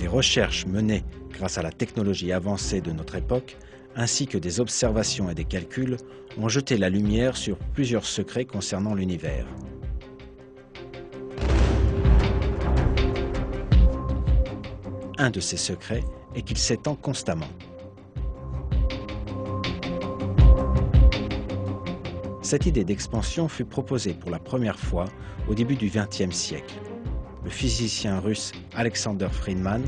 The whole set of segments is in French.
Des recherches menées grâce à la technologie avancée de notre époque, ainsi que des observations et des calculs, ont jeté la lumière sur plusieurs secrets concernant l'univers. Un de ces secrets est qu'il s'étend constamment. Cette idée d'expansion fut proposée pour la première fois au début du XXe siècle. Le physicien russe Alexander Friedmann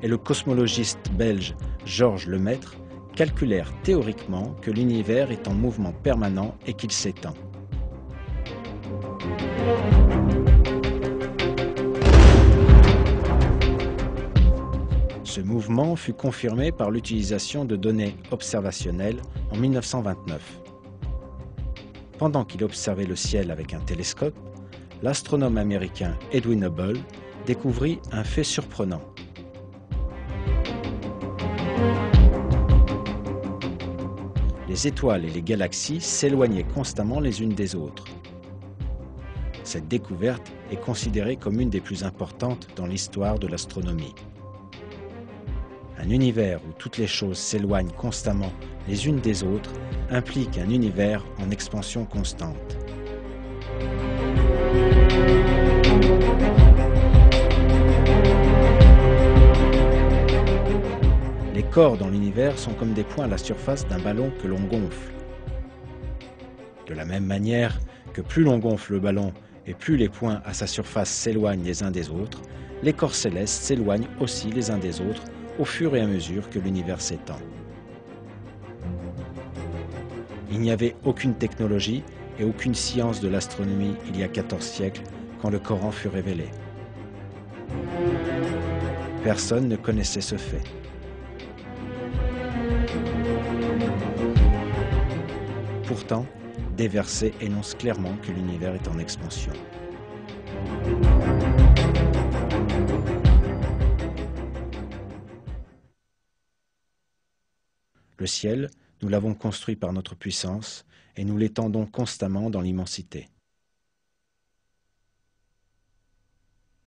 et le cosmologiste belge Georges Lemaître calculèrent théoriquement que l'univers est en mouvement permanent et qu'il s'étend. Ce mouvement fut confirmé par l'utilisation de données observationnelles en 1929. Pendant qu'il observait le ciel avec un télescope, l'astronome américain Edwin Hubble découvrit un fait surprenant. Les étoiles et les galaxies s'éloignaient constamment les unes des autres. Cette découverte est considérée comme une des plus importantes dans l'histoire de l'astronomie. Un univers où toutes les choses s'éloignent constamment les unes des autres implique un univers en expansion constante. Les corps dans l'univers sont comme des points à la surface d'un ballon que l'on gonfle. De la même manière que plus l'on gonfle le ballon et plus les points à sa surface s'éloignent les uns des autres, les corps célestes s'éloignent aussi les uns des autres au fur et à mesure que l'univers s'étend. Il n'y avait aucune technologie et aucune science de l'astronomie il y a 14 siècles quand le Coran fut révélé. Personne ne connaissait ce fait. Pourtant, des versets énoncent clairement que l'univers est en expansion. Le ciel, nous l'avons construit par notre puissance et nous l'étendons constamment dans l'immensité.